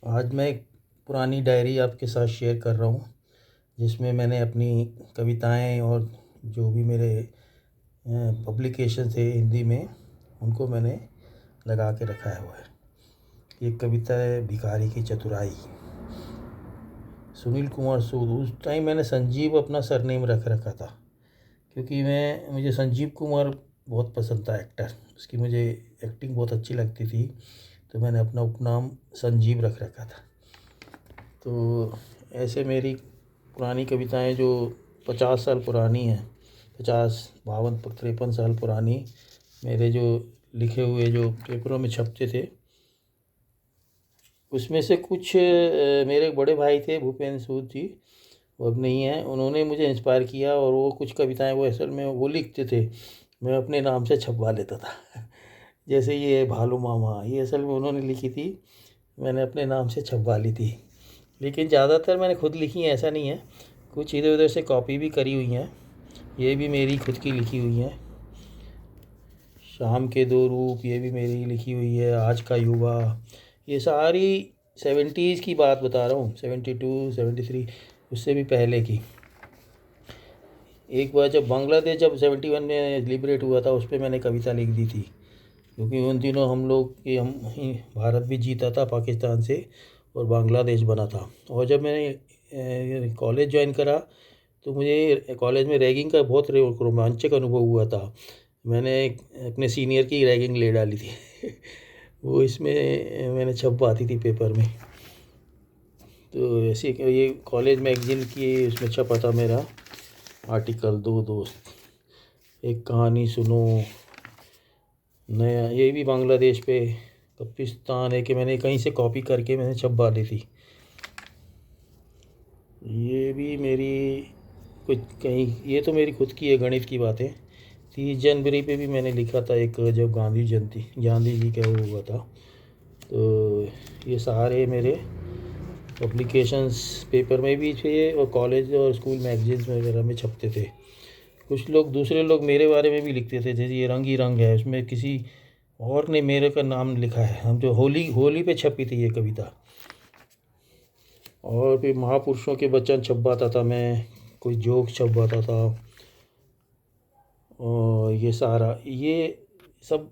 आज मैं एक पुरानी डायरी आपके साथ शेयर कर रहा हूँ, जिसमें मैंने अपनी कविताएं और जो भी मेरे पब्लिकेशन थे हिंदी में, उनको मैंने लगा के रखा हुआ है। ये कविता है भिखारी की चतुराई। सुनील कुमार सूद। उस टाइम मैंने संजीव अपना सरनेम रख रखा था, क्योंकि मुझे संजीव कुमार बहुत पसंद था एक्टर। उसकी मुझे एक्टिंग बहुत अच्छी लगती थी, तो मैंने अपना उपनाम संजीव रख रखा था। तो ऐसे मेरी पुरानी कविताएं जो 50 साल पुरानी हैं, 50, 52, 53 साल पुरानी, मेरे जो लिखे हुए जो पेपरों में छपते थे, उसमें से कुछ मेरे बड़े भाई थे भूपेंद्र सूद जी, वो अब नहीं है। उन्होंने मुझे इंस्पायर किया और वो कुछ कविताएं वो असल में वो लिखते थे, मैं अपने नाम से छपवा लेता था। जैसे ये भालू मामा, ये असल में उन्होंने लिखी थी, मैंने अपने नाम से छपवा ली थी। लेकिन ज़्यादातर मैंने खुद लिखी है, ऐसा नहीं है। कुछ इधर उधर से कॉपी भी करी हुई हैं। ये भी मेरी खुद की लिखी हुई हैं। शाम के दो रूप, ये भी मेरी लिखी हुई है। आज का युवा, ये सारी 70s की बात बता रहा हूँ, 72, 73, उससे भी पहले की। एक बार जब बांग्लादेश जब 71 में लिबरेट हुआ था, उस पर मैंने कविता लिख दी थी, क्योंकि उन दिनों हम ही भारत भी जीता था पाकिस्तान से और बांग्लादेश बना था। और जब मैंने कॉलेज ज्वाइन करा, तो मुझे कॉलेज में रैगिंग का बहुत रोमांचक अनुभव हुआ था। मैंने अपने सीनियर की रैगिंग ले डाली थी। वो इसमें मैंने छपवाती थी पेपर में। तो ऐसे ये कॉलेज मैगजीन की उसमें छपा था मेरा आर्टिकल, दो दोस्त एक कहानी सुनो। नया, ये भी बांग्लादेश पे कब्रिस्तान है कि मैंने कहीं से कॉपी करके मैंने छपवा दी थी। ये भी मेरी कुछ कहीं, ये तो मेरी खुद की है गणित की बातें। 30 जनवरी पे भी मैंने लिखा था एक, जब गांधी जी का वो हुआ था। तो ये सारे मेरे पब्लिकेशंस पेपर में भी थे और कॉलेज और स्कूल मैगजीन्स वगैरह में छपते थे। कुछ लोग, दूसरे लोग मेरे बारे में भी लिखते थे, जैसे ये रंग ही रंग है, उसमें किसी और ने मेरे का नाम लिखा है। हम जो होली होली पे छपी थी ये कविता। और फिर महापुरुषों के वचन छपवाता था मैं, कोई जोक छपवाता था। और ये सारा, ये सब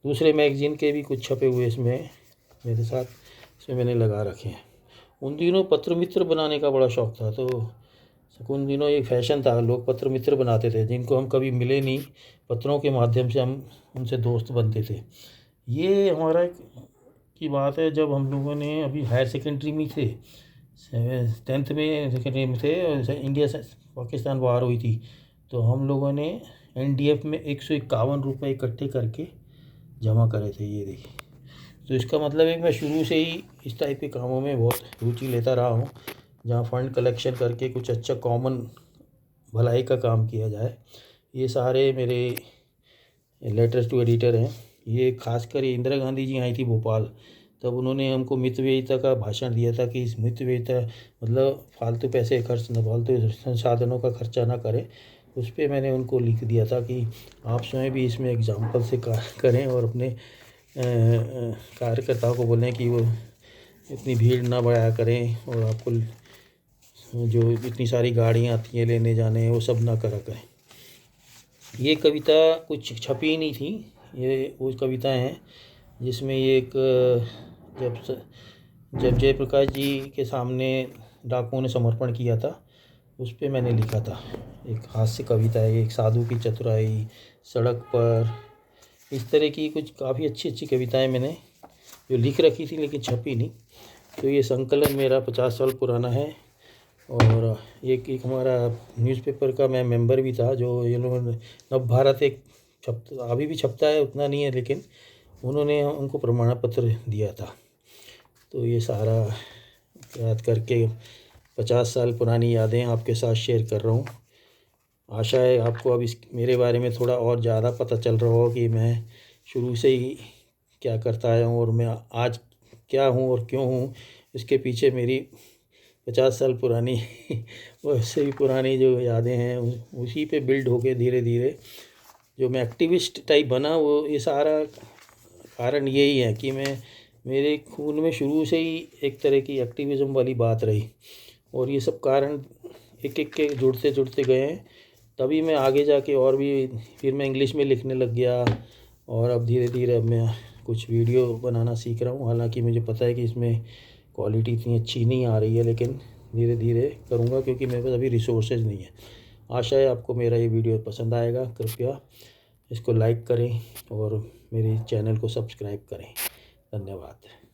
दूसरे मैगजीन के भी कुछ छपे हुए इसमें मेरे साथ, इसमें मैंने लगा रखे हैं। उन दिनों पत्र मित्र बनाने का बड़ा शौक़ था। तो उन दिनों एक फैशन था, लोग पत्र मित्र बनाते थे, जिनको हम कभी मिले नहीं, पत्रों के माध्यम से हम उनसे दोस्त बनते थे। ये हमारा की बात है, जब हम लोगों ने अभी हायर सेकेंडरी में थे, 10th में सेकेंडरी में थे, इंडिया से पाकिस्तान वार हुई थी, तो हम लोगों ने NDF में 151 रुपये इकट्ठे करके जमा करे थे। ये देखिए, तो इसका मतलब है कि मैं शुरू से ही इस टाइप के कामों में बहुत रुचि लेता रहा हूँ, जहाँ फ़ंड कलेक्शन करके कुछ अच्छा कॉमन भलाई का काम किया जाए। ये सारे मेरे लेटर्स टू एडिटर हैं। ये खासकर इंदिरा गांधी जी आई थी भोपाल, तब उन्होंने हमको मितव्ययिता का भाषण दिया था कि इस मितव्ययिता मतलब फालतू पैसे खर्च न, फालतू संसाधनों का खर्चा ना करें। उस पर मैंने उनको लिख दिया था कि आप स्वयं भी इसमें एग्जाम्पल से करें और अपने कार्यकर्ताओं को बोलें कि वो इतनी भीड़ ना बढ़ाया करें, और आपको जो इतनी सारी गाड़ियाँ आती हैं लेने जाने, वो सब ना करा करें। ये कविता कुछ छपी नहीं थी, ये वो कविताएं हैं जिसमें ये एक, जब जयप्रकाश जी के सामने डाकुओं ने समर्पण किया था, उस पर मैंने लिखा था। एक हास्य कविता है, एक साधु की चतुराई, सड़क पर, इस तरह की कुछ काफ़ी अच्छी अच्छी कविताएं मैंने जो लिख रखी थी लेकिन छपी नहीं। तो ये संकलन मेरा 50 साल पुराना है। और एक हमारा न्यूज़पेपर का मैं मेंबर भी था, जो ये लोगों ने नव भारत एक अभी भी छपता है, उतना नहीं है, लेकिन उन्होंने उनको प्रमाण पत्र दिया था। तो ये सारा याद करके 50 साल पुरानी यादें आपके साथ शेयर कर रहा हूँ। आशा है आपको अब इस मेरे बारे में थोड़ा और ज़्यादा पता चल रहा हो कि मैं शुरू से ही क्या करता आया हूँ और मैं आज क्या हूँ और क्यों हूँ। इसके पीछे मेरी 50 साल पुरानी वैसे भी पुरानी जो यादें हैं, उसी पे बिल्ड होके धीरे धीरे जो मैं एक्टिविस्ट टाइप बना, वो ये सारा कारण यही है कि मेरे खून में शुरू से ही एक तरह की एक्टिविज़्म वाली बात रही, और ये सब कारण एक एक के जुड़ते जुड़ते गए हैं, तभी मैं आगे जाके और भी फिर मैं इंग्लिश में लिखने लग गया। और अब धीरे धीरे अब मैं कुछ वीडियो बनाना सीख रहा हूँ। हालांकि मुझे पता है कि इसमें क्वालिटी इतनी अच्छी नहीं आ रही है, लेकिन धीरे धीरे करूँगा क्योंकि मेरे पास अभी रिसोर्सेज नहीं है। आशा है आपको मेरा ये वीडियो पसंद आएगा। कृपया इसको लाइक करें और मेरे चैनल को सब्सक्राइब करें। धन्यवाद।